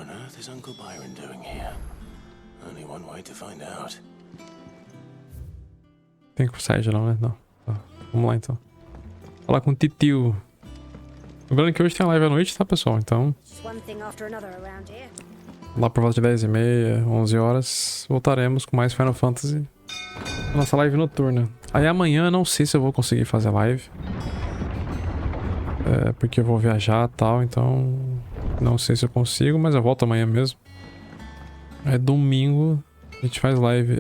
on earth is Uncle Byron doing here? Only one way to find out. Tem que ir pro SEJA não, né? Não. Tá. Vamos lá então. Falar com o titio. Lembrando que hoje tem a live à noite, tá, pessoal? Então, lá por volta de 10h30, 11 horas, voltaremos com mais Final Fantasy. Nossa live noturna. Aí amanhã não sei se eu vou conseguir fazer a live. Porque eu vou viajar e tal, então não sei se eu consigo, mas eu volto amanhã mesmo. É domingo, a gente faz live,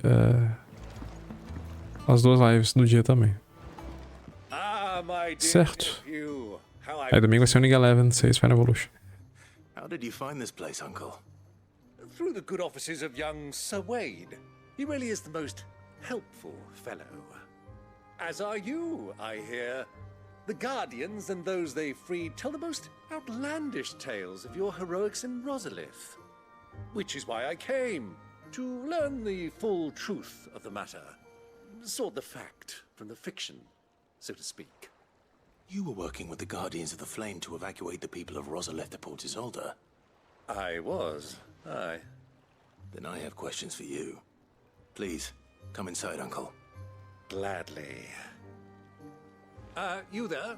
as duas lives do dia também. Certo. Aí domingo vai ser o Nig 11, 6 Final Evolution. How did you find this place, Uncle? Through the good offices of young Sir Wade. He really is the most helpful fellow. As are you, I hear. The Guardians and those they freed tell the most outlandish tales of your heroics in Rosalith. Which is why I came, to learn the full truth of the matter. Sort the fact from the fiction, so to speak. You were working with the Guardians of the Flame to evacuate the people of Rosalith to Port Isolde. I was, aye. Then I have questions for you. Please, come inside, Uncle. Gladly. You there?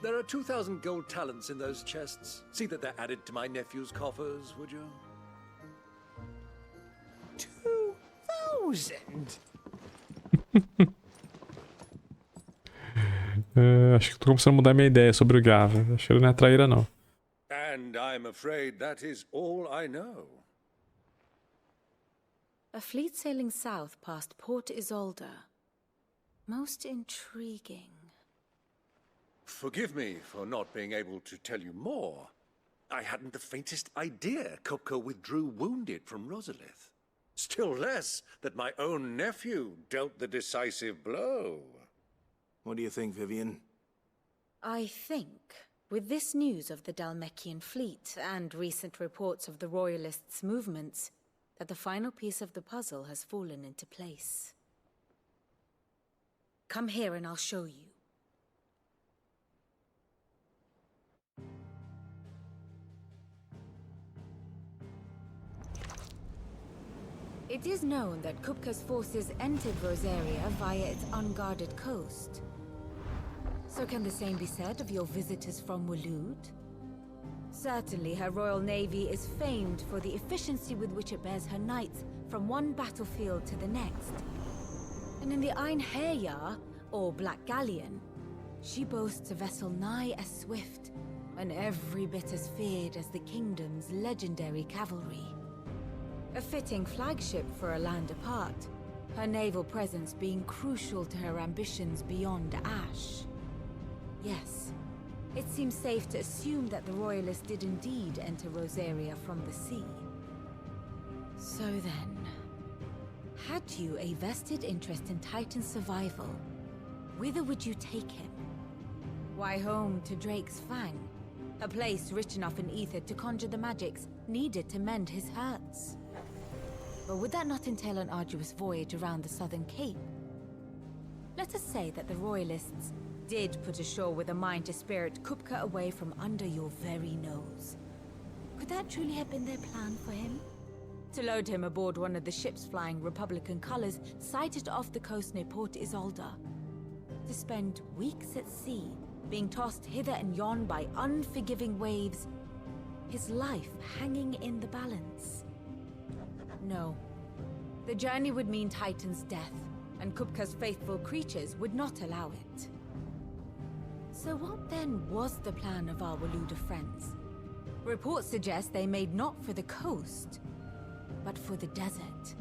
There are 2,000 gold talents in those chests. See that they're added to my nephew's coffers, would you? 2,000? Acho que tô começando a mudar minha ideia sobre o Gava. Acho que ele não é traíra, não. And I'm afraid that is all I know. A fleet sailing south past Port Isolde. Most intriguing. Forgive me for not being able to tell you more. I hadn't the faintest idea Kupka withdrew wounded from Rosalith. Still less that my own nephew dealt the decisive blow. What do you think, Vivian? I think, with this news of the Dhalmekian fleet and recent reports of the Royalists' movements, that the final piece of the puzzle has fallen into place. Come here and I'll show you. It is known that Kupka's forces entered Rosaria via its unguarded coast. So can the same be said of your visitors from Waloed? Certainly her royal navy is famed for the efficiency with which it bears her knights from one battlefield to the next. And in the Einherjar, or Black Galleon, she boasts a vessel nigh as swift and every bit as feared as the kingdom's legendary cavalry. A fitting flagship for a land apart, her naval presence being crucial to her ambitions beyond Ash. Yes, it seems safe to assume that the Royalists did indeed enter Rosaria from the sea. So then, had you a vested interest in Titan's survival, whither would you take him? Why, home to Drake's Fang, a place rich enough in ether to conjure the magics needed to mend his hurts. But would that not entail an arduous voyage around the southern cape? Let us say that the Royalists did put ashore with a mind to spirit Kupka away from under your very nose. Could that truly have been their plan for him? To load him aboard one of the ships flying Republican colors sighted off the coast near Port Isolde. To spend weeks at sea, being tossed hither and yon by unforgiving waves, his life hanging in the balance. No. The journey would mean Titan's death, and Kupka's faithful creatures would not allow it. So what then was the plan of our Waluda friends? Reports suggest they made not for the coast, but for the desert.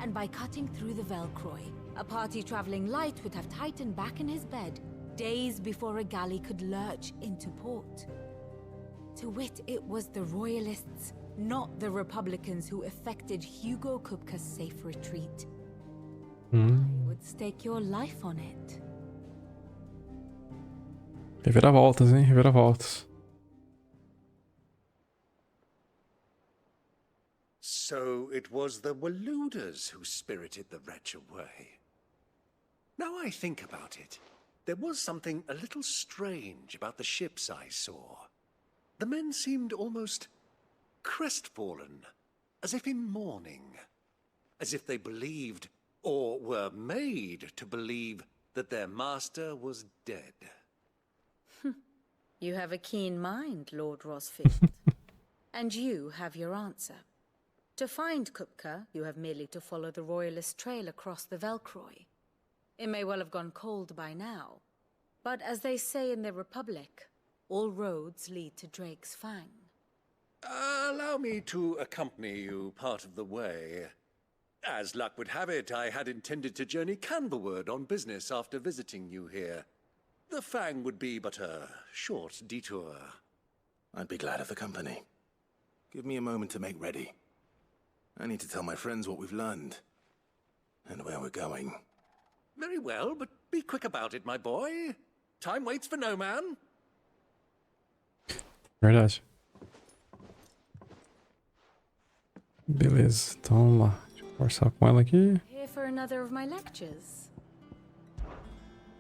And by cutting through the Velcroy, a party traveling light would have Titan back in his bed days before a galley could lurch into port. To wit, it was the Royalists, not the Republicans, who effected Hugo Kupka's safe retreat. I would stake your life on it. Reviravoltas, hein? Reviravoltas. So it was the Waludas who spirited the wretch away. Now I think about it, there was something a little strange about the ships I saw. The men seemed almost crestfallen, as if in mourning, as if they believed, or were made to believe, that their master was dead. You have a keen mind, Lord Rosfield. And you have your answer. To find Kupka, you have merely to follow the Royalist trail across the Velcroy. It may well have gone cold by now, but as they say in the Republic, all roads lead to Drake's Fang. Allow me to accompany you part of the way. As luck would have it, I had intended to journey Canberward on business after visiting you here. The Fang would be but a short detour. I'd be glad of the company. Give me a moment to make ready. I need to tell my friends what we've learned. And where we're going. Very well, but be quick about it, my boy. Time waits for no man. Verdade. Beleza, então vamos lá. Deixa eu conversar com ela aqui. Here for another of my lectures.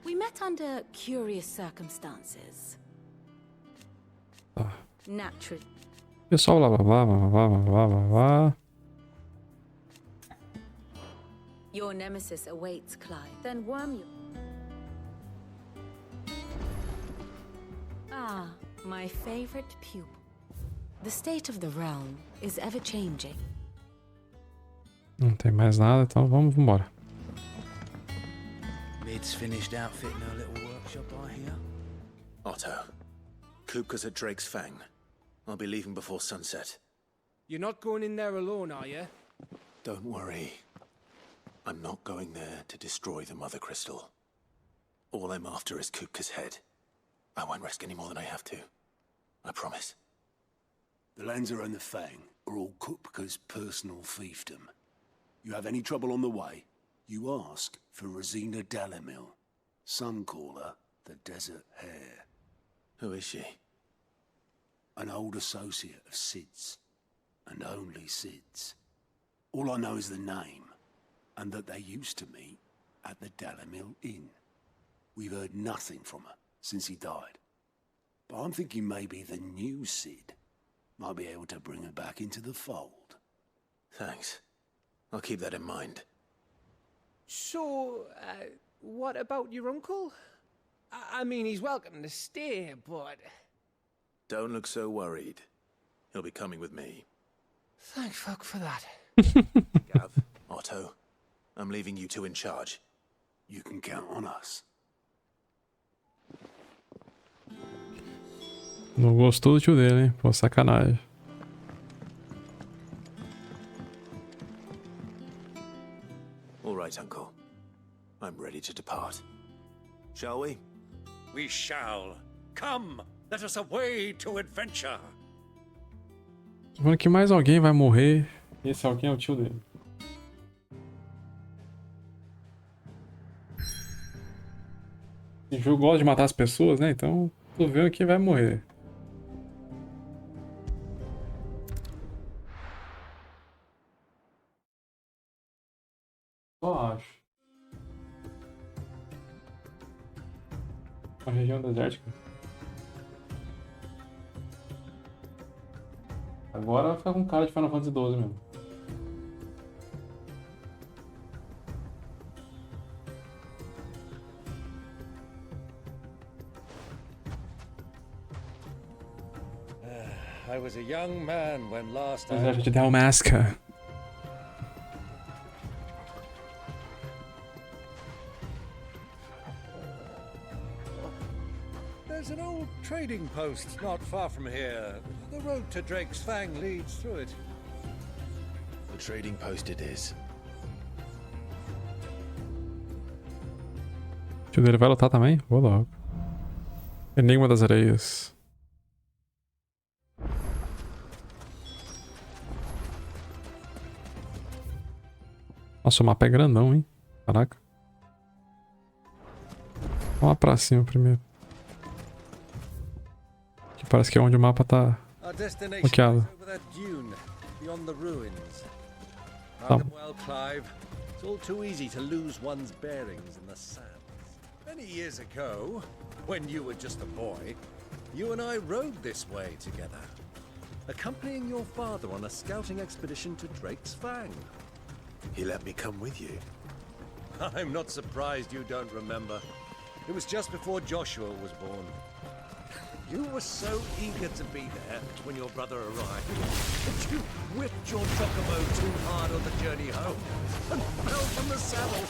We met under curious circumstances. Tá. Naturally. Pessoal, blá blá blá blá blá blá blá blá blá. Your nemesis awaits, Clive. Then worm you. Ah, my favorite pupil. The state of the realm is ever changing. Não tem mais nada, então vamos embora. Mid's finished outfitting her little workshop, I hear. Otto, Kupka's at Drake's Fang. I'll be leaving before sunset. You're not going in there alone, are you? Don't worry. I'm not going there to destroy the Mother Crystal. All I'm after is Kupka's head. I won't risk any more than I have to. I promise. The Lancer and the Fang are all Kupka's personal fiefdom. You have any trouble on the way, you ask for Rosina Dalamil. Some call her the Desert Hare. Who is she? An old associate of Sid's, and only Sid's. All I know is the name, and that they used to meet at the Dalamil Inn. We've heard nothing from her since he died. But I'm thinking maybe the new Sid might be able to bring her back into the fold. Thanks. I'll keep that in mind. So, what about your uncle? I mean, he's welcome to stay, but... Don't look so worried. He'll be coming with me. Thank fuck for that. Gav, Otto, I'm leaving you two in charge. You can count on us. Não gostou do tio dele, hein? Pô, sacanagem. All right, Uncle. I'm ready to depart. Shall we? We shall. Come, let us away to adventure. Tô falando que mais alguém vai morrer. Esse alguém é o tio dele. Esse jogo gosta de matar as pessoas, né? Então, tô vendo que vai morrer. Só acho. Uma região desértica. Agora vai ficar com cara de Final Fantasy XII mesmo. I was a young man when last Exército de Dalmasca. There's an old trading post not far from here. The road to Drake's Fang leads through it. The trading post it is. O tio dele vai lutar também? Vou logo. Enigma das Areias. Nossa, o mapa é grandão, hein? Caraca. Vamos lá pra cima primeiro. Que parece que é onde o mapa tá bloqueado. Tá. Well, Clive, it's all too easy to lose one's bearings in the sands. Many years ago, when you were just a boy, you and I rode this way together, accompanying your father on a scouting expedition to Drake's Fang. He let me come with you. I'm not surprised you don't remember. It was just before Joshua was born. You were so eager to be there when your brother arrived that you whipped your chocobo too hard on the journey home and fell from the saddle.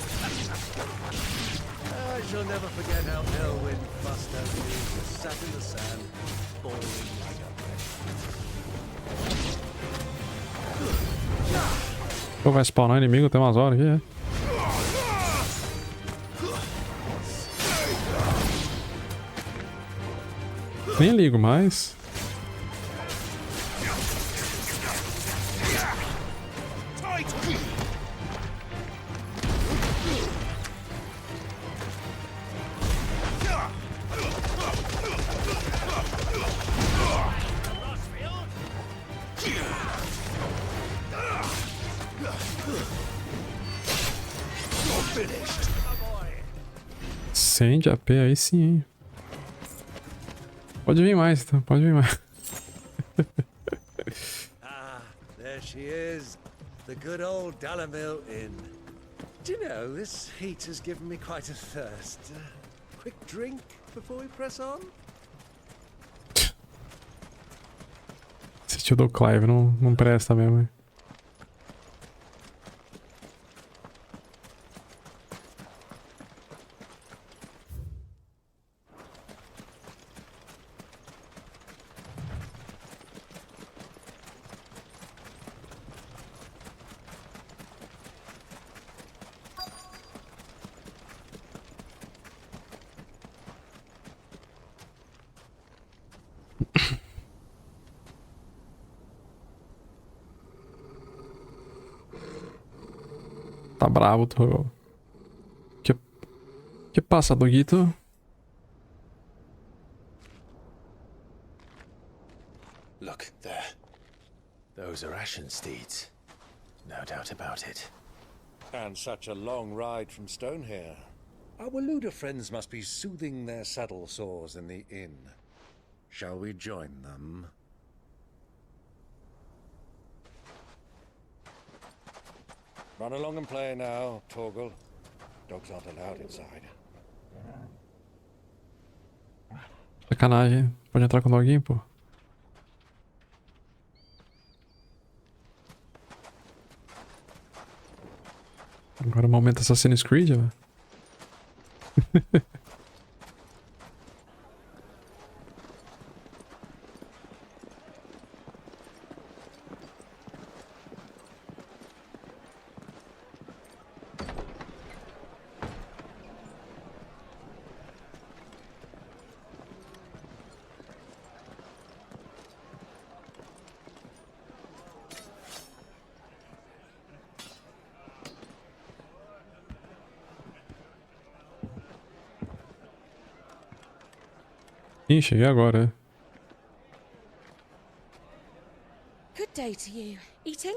I shall never forget how Elwyn fussed over you, just sat in the sand, bawling like a baby. Pô, vai spawnar inimigo tem umas horas aqui, é? Nem ligo mais. Sem de AP aí sim, hein? Pode vir mais, então. Pode vir mais. Ah, there she is. The good old Dalamil Inn. Do you know, this heat has given me quite a thirst. Quick drink before we press on? Esse tio do Clive não presta mesmo, hein? Tá bravo, tô. Que passa, Doguito? Look, there. Those are Ashen steeds. No doubt about it. And such a long ride from Stone here. Our Waluda friends must be soothing their saddle sores in the inn. Shall we join them? Run along and play now, Torgal. Dogs aren't allowed inside. Sacanagem. Pode entrar com o doguinho, pô. Agora o momento Assassin's Creed, velho. Ih, cheguei agora. Good day to you. Eating?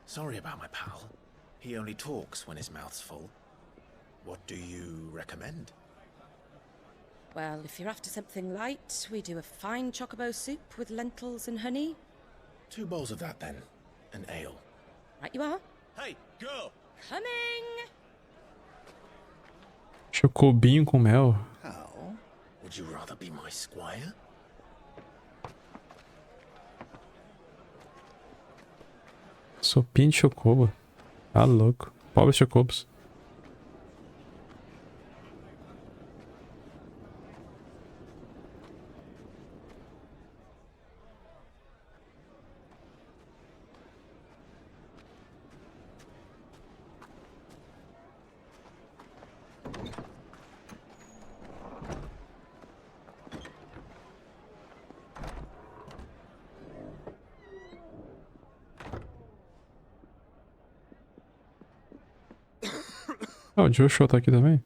Sorry about my pal. He only talks when his mouth's full. What do you recommend? Well, if you're after something light, we do a fine chocobo soup with lentils and honey. 2 bowls of that then. An ale. Right you are. Hey, girl! Coming! Chocobinho com mel. How? Would you rather be my squire? Sopinha de chocobo. Tá louco. Pobres chocobos. Ah, o Joshua tá aqui também.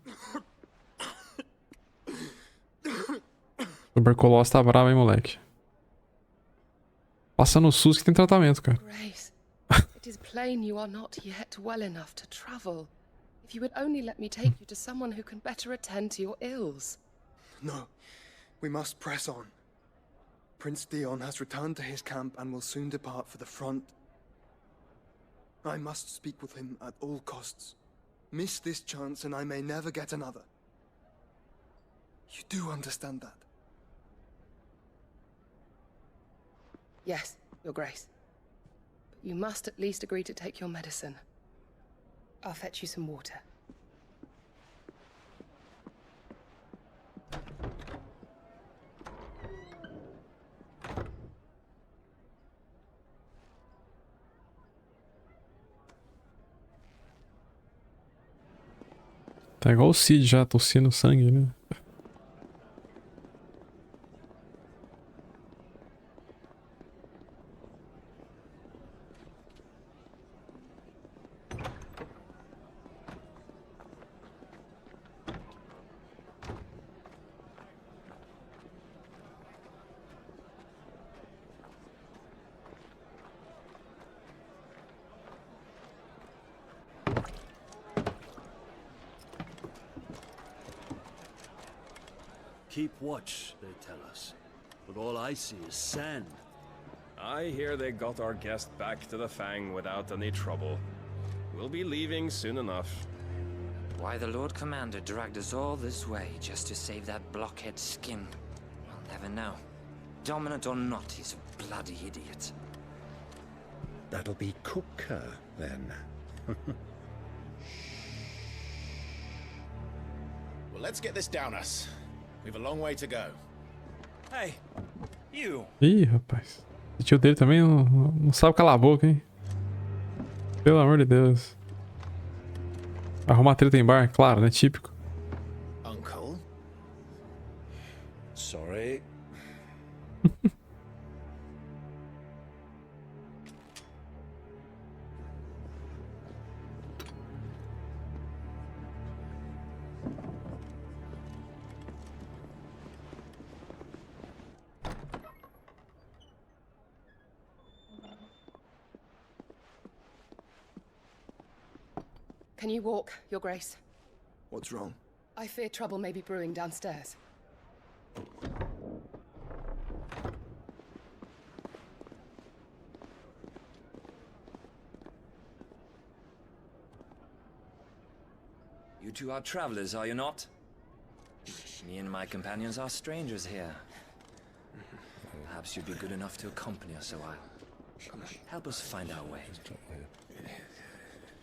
Tuberculose tá brava, hein, moleque. Passa no SUS que tem tratamento, cara. Grace, it is plain you are not yet well enough to travel. If you would only let me take you to someone who can better attend to your ills. No, we must press on. Prince Theon has returned to his camp and will soon depart for the front. I must speak with him at all costs. Miss this chance and I may never get another. You do understand that? Yes, Your Grace. But you must at least agree to take your medicine. I'll fetch you some water. Tá igual o Cid já, tossindo sangue, né? Keep watch, they tell us. But all I see is sand. I hear they got our guest back to the Fang without any trouble. We'll be leaving soon enough. Why the Lord Commander dragged us all this way just to save that blockhead skin, we'll never know. Dominant or not, he's a bloody idiot. That'll be Cooker, then. Well, let's get this down us. We've a long way to go. Hey, you! Ih, rapaz. O tio dele também não sabe calar a boca, hein? Pelo amor de Deus. Arrumar treta em bar, claro, né? Típico. Uncle? Sorry. Can you walk, Your Grace? What's wrong? I fear trouble may be brewing downstairs. You two are travelers, are you not? Me and my companions are strangers here. Perhaps you'd be good enough to accompany us a while. Help us find our way.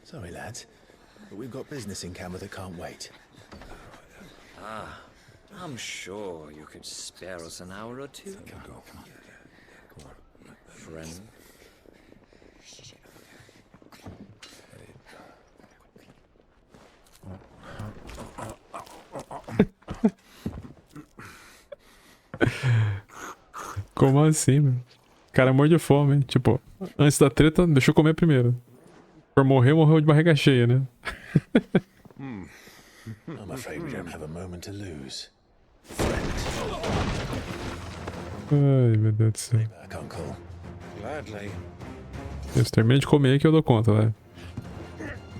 Sorry, lads, but we've got business in camera that can't wait. Ah, I'm sure you could spare us an hour or two. Friend. Como assim, meu? O cara morre de fome, hein? Tipo, antes da treta, deixa eu comer primeiro. Por morrer, morreu de barriga cheia, né? I'm afraid we don't have a moment to lose. Ai, meu Deus do céu. Back, Uncle. Gladly. Isso, termina de comer que eu dou conta, né?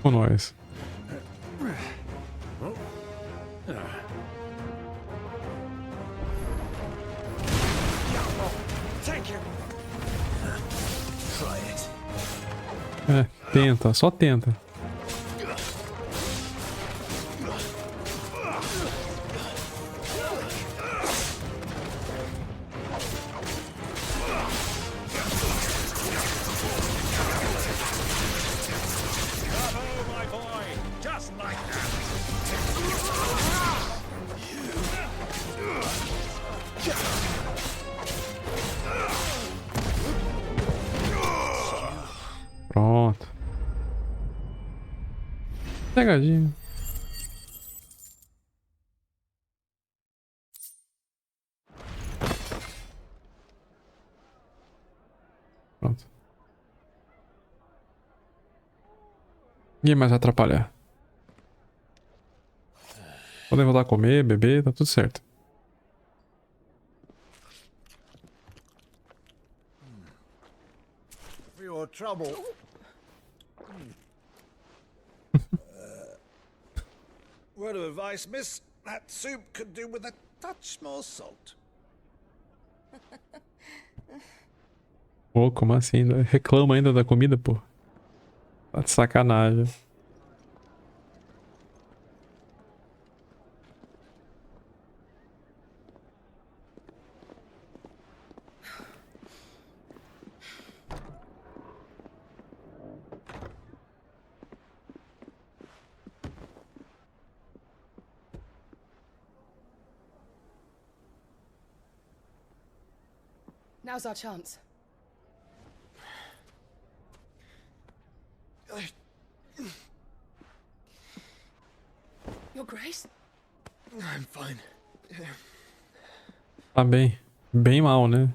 Com nós. É, tenta, só tenta. Pronto. Pegadinho. Pronto. Ninguém mais vai atrapalhar. Podem voltar a comer, beber, tá tudo certo. For your trouble. word of advice, miss. That soup could do with a touch more salt. Pô, como assim? Reclama ainda da comida, pô. Tá de sacanagem. Now's our chance. Your Grace? I'm fine. Tá bem. Bem mal, né?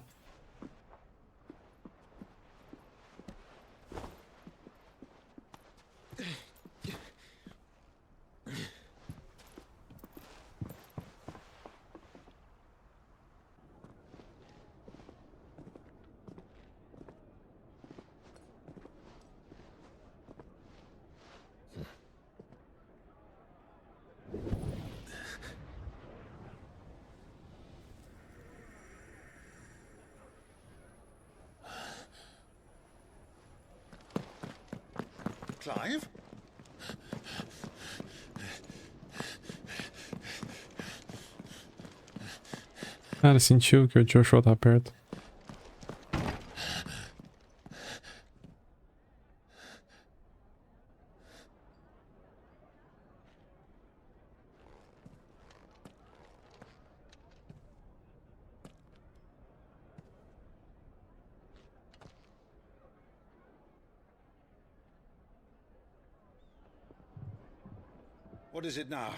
Clive? Cara, sentiu que o Joshua tá perto. What is it now?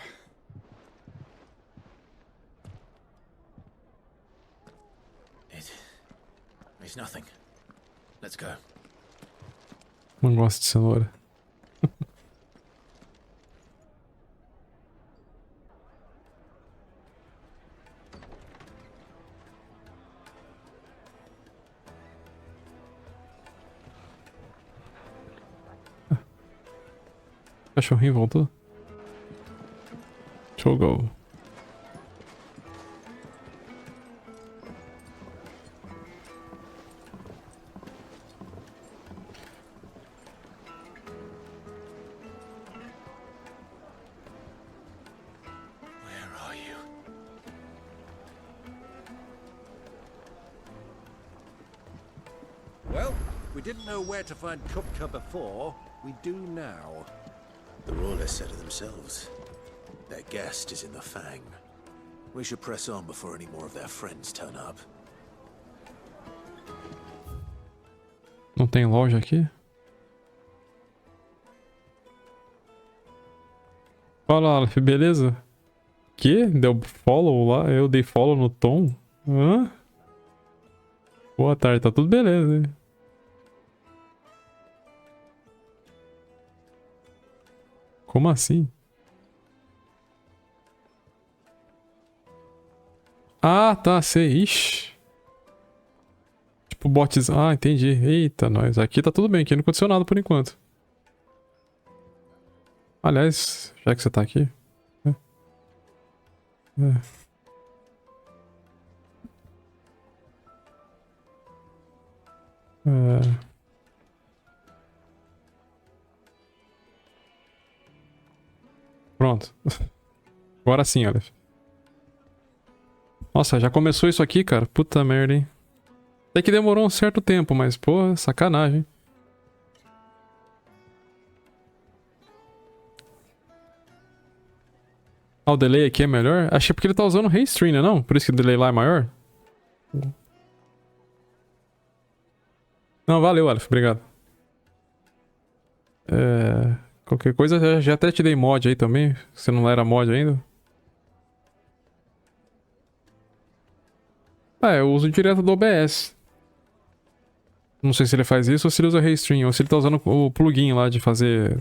It's nothing. Let's go. Não gosto de cenoura. Cachorrinho voltou? Jogou. Well, we didn't know where to find Kupka before. We do now. The Royalists said it themselves. Their guest is in the Fang. We should press on before any more of their friends turn up. Não tem loja aqui? Fala, Aleph, beleza? Que? Deu follow lá? Eu dei follow no Tom? Hã? Boa tarde, tá tudo beleza, hein? Como assim? Ah, tá, sei. Ixi. Tipo bots. Ah, entendi. Eita, nós. Aqui tá tudo bem, aqui não aconteceu nada por enquanto. Aliás, já que você tá aqui. Pronto. Agora sim, Aleph. Nossa, já começou isso aqui, cara. Puta merda, hein. Até que demorou um certo tempo, mas, pô, sacanagem. Ah, o delay aqui é melhor? Achei porque ele tá usando Restream, né, não? Por isso que o delay lá é maior? Não, valeu, Aleph. Obrigado. Qualquer coisa, já até te dei mod aí também. Você não era mod ainda. Eu uso direto do OBS. Não sei se ele faz isso ou se ele usa Restream. Ou se ele tá usando o plugin lá de fazer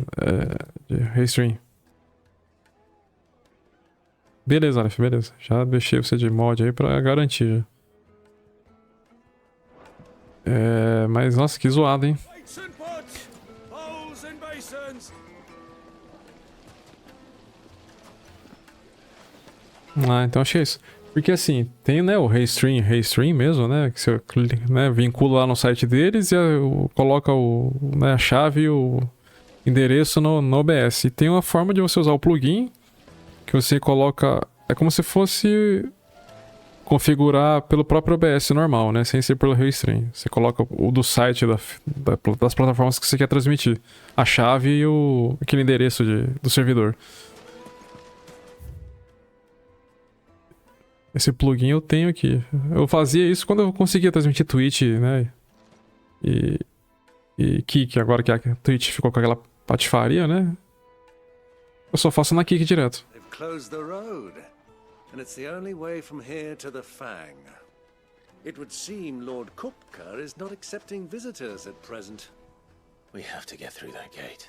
de Restream. Beleza, Aleph, beleza. Já deixei você de mod aí pra garantir. Mas nossa, que zoado, hein? Ah, então achei isso. Porque assim, tem, né, o Restream mesmo, né? Que você né, vincula lá no site deles e coloca né, a chave e o endereço no OBS. E tem uma forma de você usar o plugin que você coloca... É como se fosse configurar pelo próprio OBS normal, né? Sem ser pelo Restream. Você coloca o do site das plataformas que você quer transmitir. A chave e aquele endereço do servidor. Esse plugin eu tenho aqui. Eu fazia isso quando eu conseguia transmitir Twitch, né? E Kik, agora que a Twitch ficou com aquela patifaria, né? Eu só faço na Kik direto. They've closed the road, and it's the only way from here to the Fang. It would seem Lord Kupka is not accepting visitors at present. We have to get through that gate.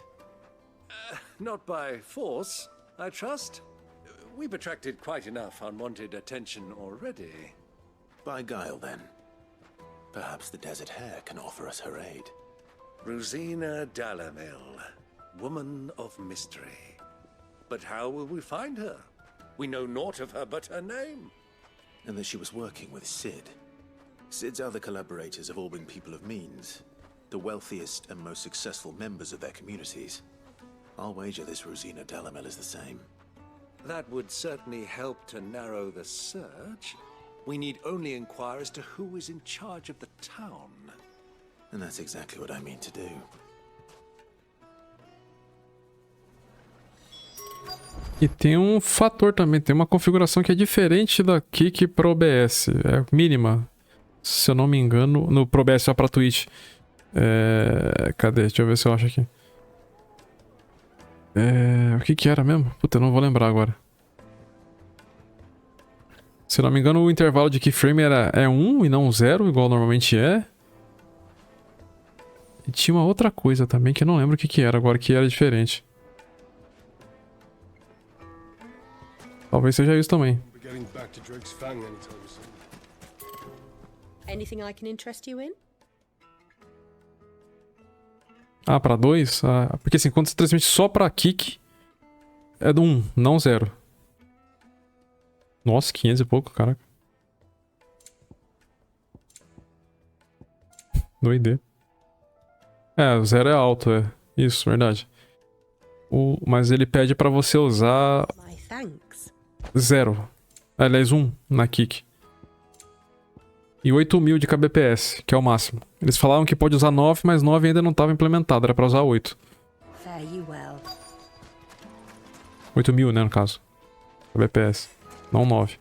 Not by force, I trust. We've attracted quite enough unwanted attention already. By guile, then. Perhaps the Desert Hare can offer us her aid. Rosina Dalamil, woman of mystery. But how will we find her? We know naught of her but her name. And that she was working with Sid. Sid's other collaborators have all been people of means, the wealthiest and most successful members of their communities. I'll wager this Rosina Dalamil is the same. That would certainly help to narrow the search. We need only inquire as to who is in charge of the town. And that's exactly what I mean to do. E tem um fator também, tem uma configuração que é diferente da Kik pro OBS. É mínima. Se eu não me engano, no pro OBS só pra Twitch. Cadê? Deixa eu ver se eu acho aqui. O que era mesmo? Puta, eu não vou lembrar agora. Se eu não me engano, o intervalo de keyframe é 1 e não 0, igual normalmente é. E tinha uma outra coisa também que eu não lembro o que era agora, que era diferente. Talvez seja isso também. Anything I can interest you in? Ah, pra 2? Ah, porque assim, quando você transmite só pra Kik, é do 1, não 0. Nossa, 500 e pouco, caraca. Doideira. O 0 é alto, é. Isso, verdade. Mas ele pede pra você usar 0. Aliás, 1 na Kik. E 8.000 de kbps, que é o máximo. Eles falavam que pode usar 9, mas 9 ainda não estava implementado, era pra usar 8. 8.000, né, no caso. kbps, não 9.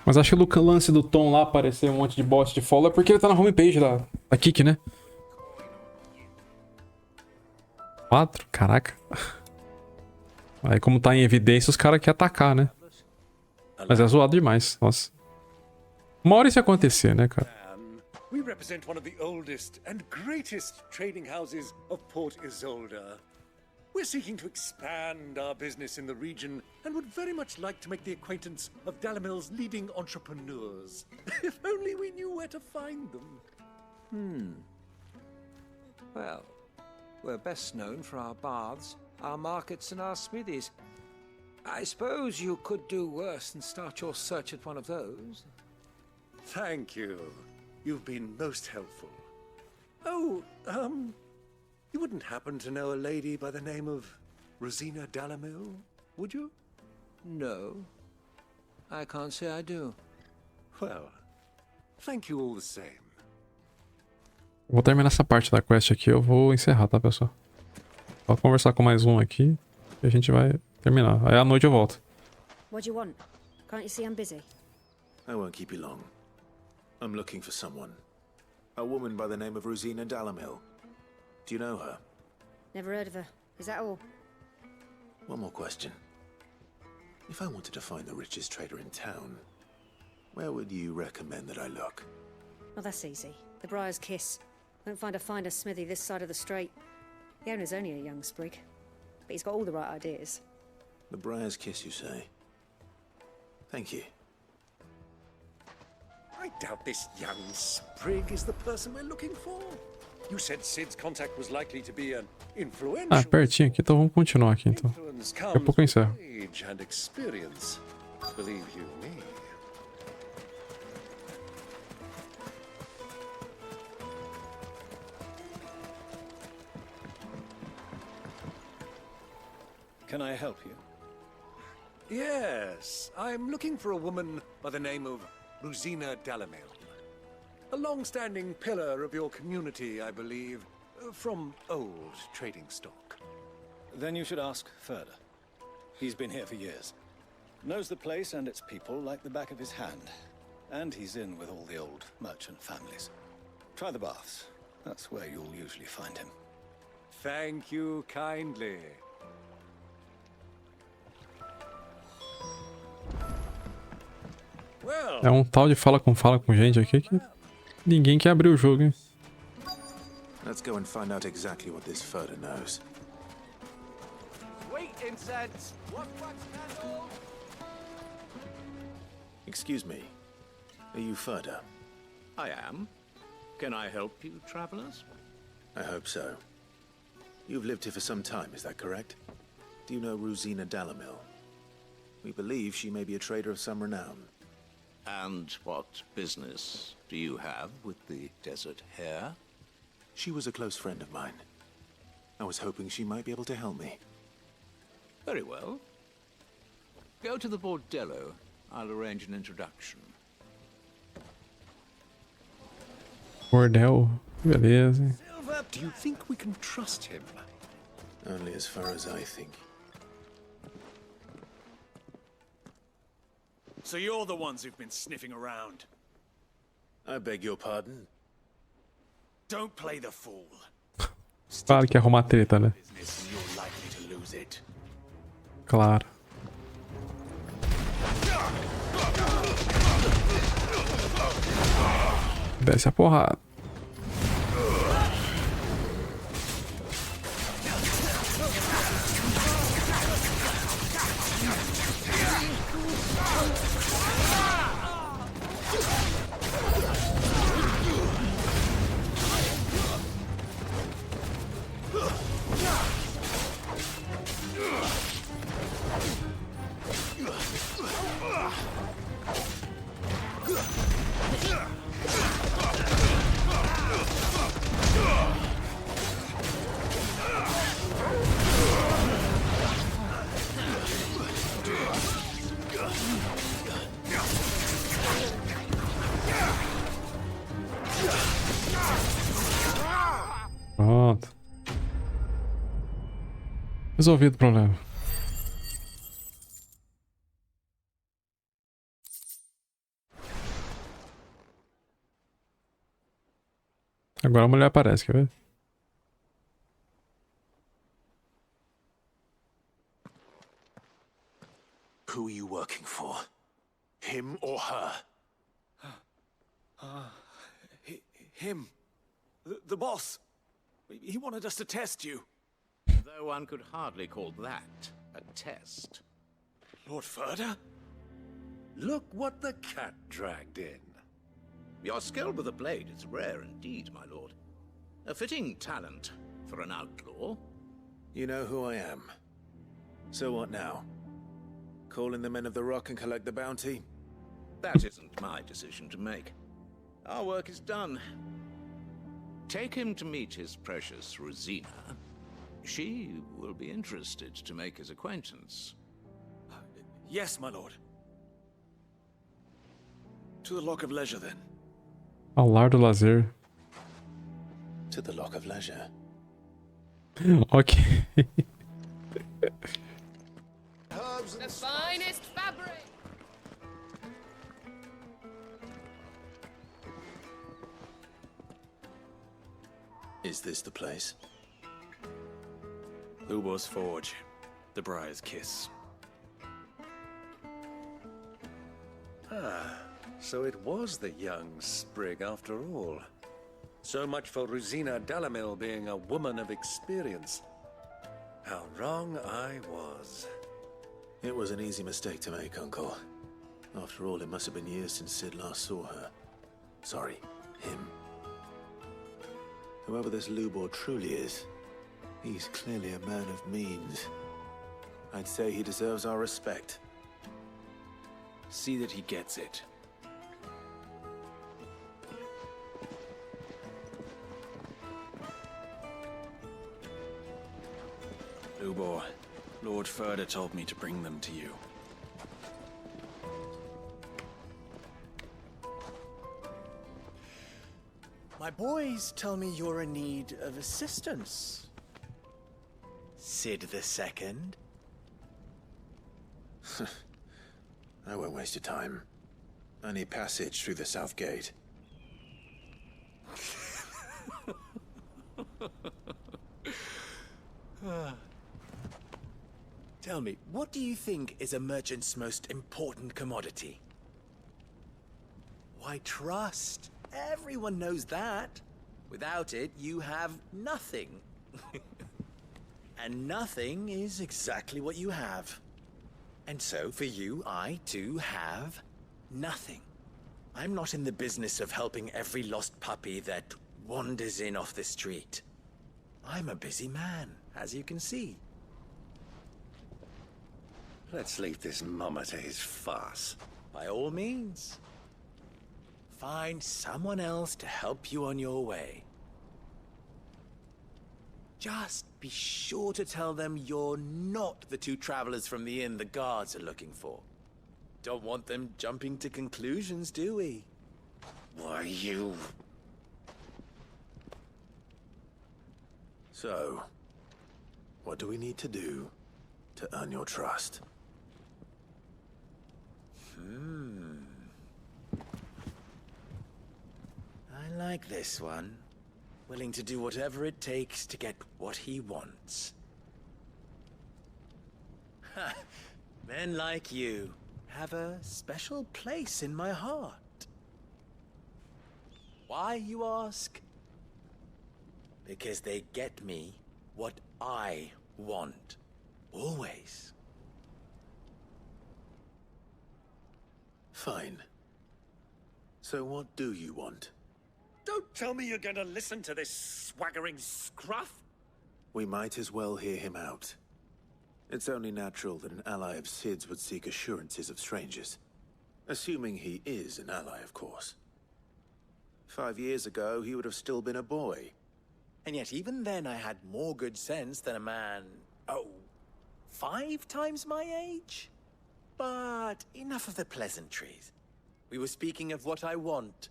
Mas acho que o lance do Tom lá aparecer um monte de bot de follow é porque ele tá na homepage da Kik, né? 4? Caraca. Aí como tá em evidência, os caras querem atacar, né? Mas é zoado demais, nossa. Uma hora isso ia acontecer, né, cara? We represent one of the oldest and greatest trading houses of Port Isolde. We're seeking to expand our business in the region and would very much like to make the acquaintance of Dalamil's leading entrepreneurs. If only we knew where to find them. Well, we're best known for our baths, our markets, and our smithies. I suppose you could do worse than start your search at one of those. Thank you. You've been most helpful. Oh, you wouldn't happen to know a lady by the name of Rosina Dalamil, would you? No, I can't say I do. Well, thank you all the same. Vou terminar essa parte da quest aqui, eu vou encerrar, tá, pessoal? Só conversar com mais um aqui e a gente vai terminar. Aí à noite eu volto. What do you want? Can't you see I'm busy? I won't keep you long. I'm looking for someone. A woman by the name of Rosina Dalamil. Do you know her? Never heard of her. Is that all? One more question. If I wanted to find the richest trader in town, where would you recommend that I look? Well, that's easy. The Briar's Kiss. Won't find a finer smithy this side of the strait. The owner's only a young sprig, but he's got all the right ideas. The Briar's Kiss, you say? Thank you. I doubt this young sprig is the person we're looking for. You said Sid's contact was likely to be an influential. Ah, pertinho aqui, então vamos continuar aqui então. Daqui a pouco eu encerro. Age and experience, believe you me. Can I help you? Yes, I'm looking for a woman by the name of Rosina Dalamil. A long-standing pillar of your community, I believe, from old trading stock. Then you should ask further. He's been here for years. Knows the place and its people like the back of his hand. And he's in with all the old merchant families. Try the baths. That's where you'll usually find him. Thank you kindly. É um tal de fala com gente aqui que ninguém quer abrir o jogo, hein? Let's go and find out exactly what this Furter knows. Wait, incense. What candle? Excuse me. Are you Furter? I am. Can I help you, travelers? I hope so. You've lived here for some time, is that correct? Do you know Rosina Dalamil? We believe she may be a trader of some renown. And what business do you have with the desert hare? She was a close friend of mine. I was hoping she might be able to help me. Very well. Go to the bordello. I'll arrange an introduction. Bordel, beleza. Silver, do you think we can trust him? Only as far as I think. So you're the ones who've been sniffing around. I beg your pardon? Don't play the fool. Claro que ia arrumar treta, né? Business and you're likely to lose it. Claro. Desce a porrada. Pronto. Resolvido o problema. Agora a mulher aparece, quer ver? Who are you working for? Him or her? Him. The boss. He wanted us to test you. Though one could hardly call that a test. Lord Furter? Look what the cat dragged in. Your skill with the blade is rare indeed, my lord. A fitting talent for an outlaw. You know who I am. So what now? Call in the men of the Rock and collect the bounty? That isn't my decision to make. Our work is done. Take him to meet his precious Rosina. She will be interested to make his acquaintance. Yes, my lord. To the Lock of Leisure, then. Ao lar do lazer. To the Lock of Leisure. Ok. The finest fabric! Is this the place? Lubo's Forge. The Briar's Kiss. Ah, so it was the young sprig after all. So much for Rosina Dalamil being a woman of experience. How wrong I was. It was an easy mistake to make, Uncle. After all, it must have been years since Sid last saw her. Sorry, him. Whoever this Lubor truly is, he's clearly a man of means. I'd say he deserves our respect. See that he gets it. Lubor, Lord Furder told me to bring them to you. My boys tell me you're in need of assistance. Sid the Second? I won't waste your time. I need passage through the south gate. Tell me, what do you think is a merchant's most important commodity? Why, trust. Everyone knows that. Without it, you have nothing. And nothing is exactly what you have. And so, for you, I, too, have nothing. I'm not in the business of helping every lost puppy that wanders in off the street. I'm a busy man, as you can see. Let's leave this mummer to his farce. By all means. Find someone else to help you on your way. Just be sure to tell them you're not the two travelers from the inn the guards are looking for. Don't want them jumping to conclusions, do we? Why, you... So, what do we need to do to earn your trust? I like this one. Willing to do whatever it takes to get what he wants. Ha! Men like you have a special place in my heart. Why, you ask? Because they get me what I want. Always. Fine. So what do you want? Don't tell me you're going to listen to this swaggering scruff! We might as well hear him out. It's only natural that an ally of Sid's would seek assurances of strangers. Assuming he is an ally, of course. 5 years ago, he would have still been a boy. And yet even then I had more good sense than a man, 5 times my age? But enough of the pleasantries. We were speaking of what I want.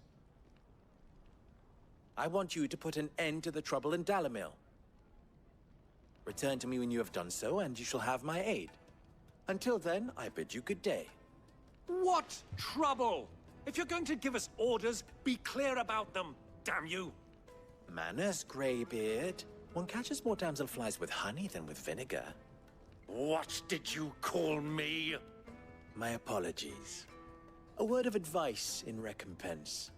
I want you to put an end to the trouble in Dalamil. Return to me when you have done so, and you shall have my aid. Until then, I bid you good day. What trouble? If you're going to give us orders, be clear about them, damn you! Manners, Greybeard. One catches more damselflies with honey than with vinegar. What did you call me? My apologies. A word of advice in recompense.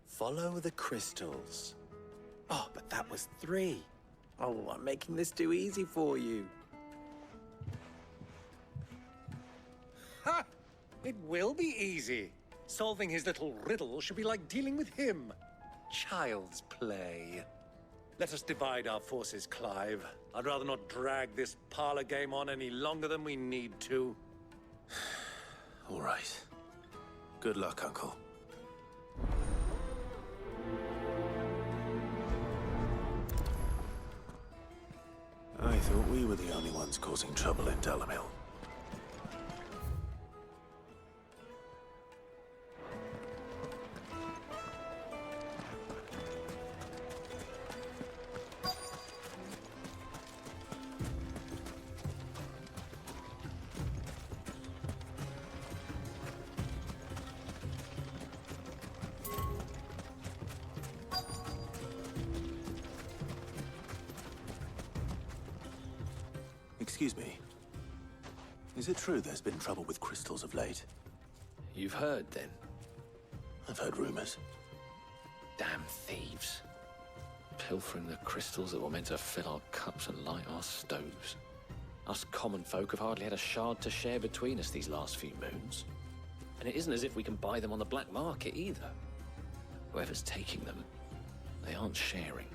Follow the crystals. Oh, but that was 3. Oh, I'm making this too easy for you. Ha! It will be easy. Solving his little riddle should be like dealing with him. Child's play. Let us divide our forces, Clive. I'd rather not drag this parlor game on any longer than we need to. All right. Good luck, Uncle. I thought we were the only ones causing trouble in Dalamil. Excuse me. Is it true there's been trouble with crystals of late? You've heard, then? I've heard rumors. Damn thieves. Pilfering the crystals that were meant to fill our cups and light our stoves. Us common folk have hardly had a shard to share between us these last few moons. And it isn't as if we can buy them on the black market either. Whoever's taking them, they aren't sharing.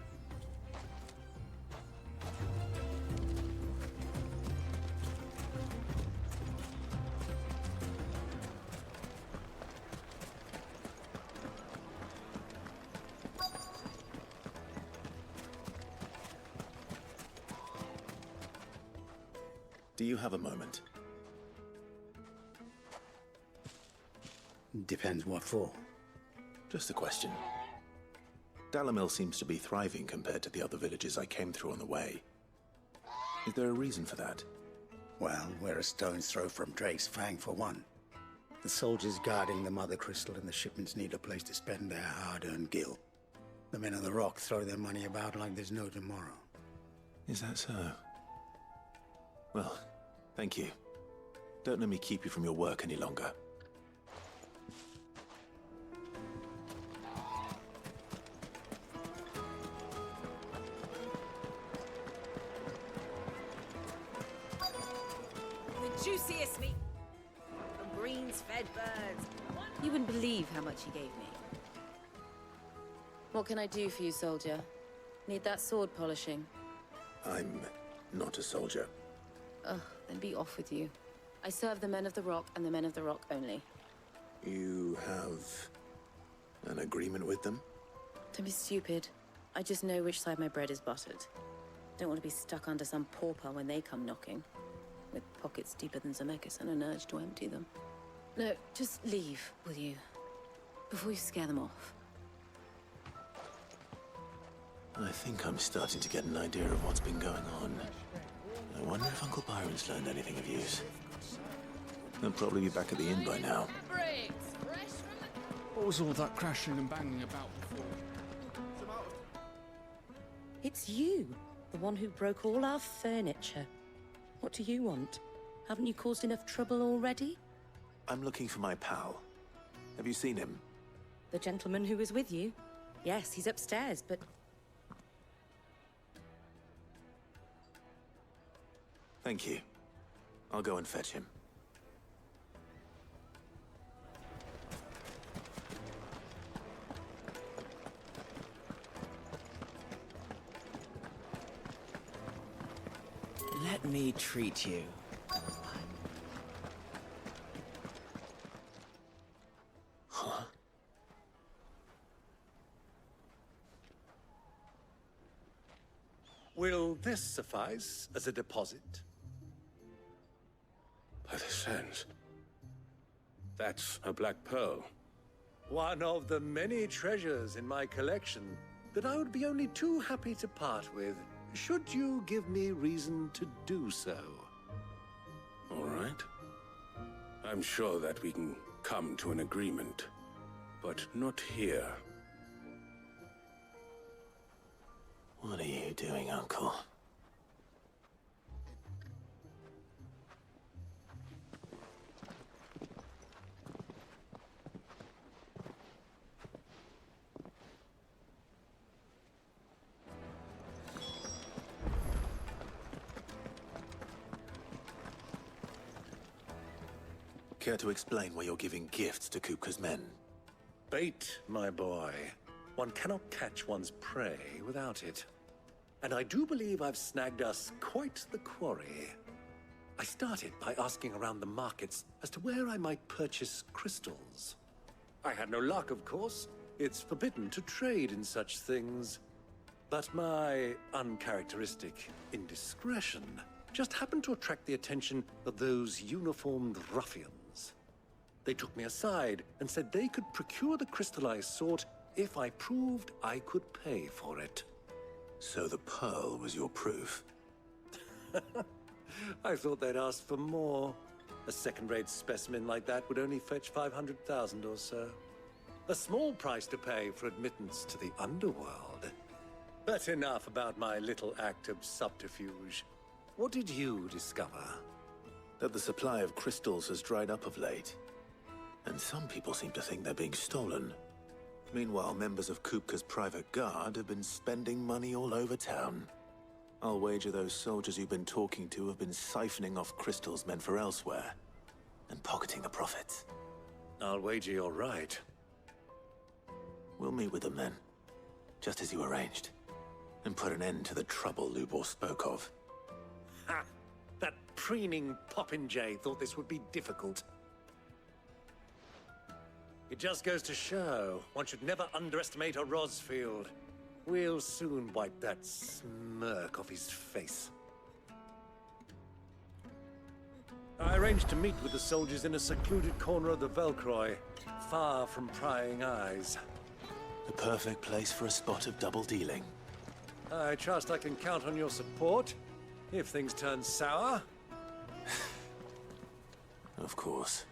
Do you have a moment? Depends what for. Just a question. Dalamil seems to be thriving compared to the other villages I came through on the way. Is there a reason for that? Well, we're a stone's throw from Drake's Fang for one. The soldiers guarding the Mother Crystal and the shipments need a place to spend their hard-earned gil. The men of the Rock throw their money about like there's no tomorrow. Is that so? Well, thank you. Don't let me keep you from your work any longer. The juiciest meat from greens fed birds. You wouldn't believe how much he gave me. What can I do for you, soldier? Need that sword polishing? I'm not a soldier. Ugh, then be off with you. I serve the men of the Rock and the men of the Rock only. You have an agreement with them? Don't be stupid. I just know which side my bread is buttered. Don't want to be stuck under some pauper when they come knocking. With pockets deeper than Zemeckis and an urge to empty them. No, just leave, will you? Before you scare them off. I think I'm starting to get an idea of what's been going on. I wonder if Uncle Byron's learned anything of use. He'll probably be back at the inn by now. What was all that crashing and banging about before? It's you, the one who broke all our furniture. What do you want? Haven't you caused enough trouble already? I'm looking for my pal. Have you seen him? The gentleman who was with you? Yes, he's upstairs, but... Thank you. I'll go and fetch him. Let me treat you. Huh? Will this suffice as a deposit? By the sands. That's a black pearl. One of the many treasures in my collection that I would be only too happy to part with, should you give me reason to do so. All right. I'm sure that we can come to an agreement, but not here. What are you doing, Uncle? Care to explain why you're giving gifts to Kupka's men? Bait, my boy. One cannot catch one's prey without it. And I do believe I've snagged us quite the quarry. I started by asking around the markets as to where I might purchase crystals. I had no luck, of course. It's forbidden to trade in such things. But my uncharacteristic indiscretion just happened to attract the attention of those uniformed ruffians. They took me aside and said they could procure the crystal I sought if I proved I could pay for it. So the pearl was your proof? I thought they'd ask for more. A second-rate specimen like that would only fetch 500,000 or so. A small price to pay for admittance to the underworld. But enough about my little act of subterfuge. What did you discover? That the supply of crystals has dried up of late. And some people seem to think they're being stolen. Meanwhile, members of Kupka's private guard have been spending money all over town. I'll wager those soldiers you've been talking to have been siphoning off crystals meant for elsewhere, and pocketing the profits. I'll wager you're right. We'll meet with them then, just as you arranged, and put an end to the trouble Lubor spoke of. Ha! That preening popinjay thought this would be difficult. It just goes to show, one should never underestimate a Rosfield. We'll soon wipe that smirk off his face. I arranged to meet with the soldiers in a secluded corner of the Velcroy, far from prying eyes. The perfect place for a spot of double dealing. I trust I can count on your support if things turn sour. Of course.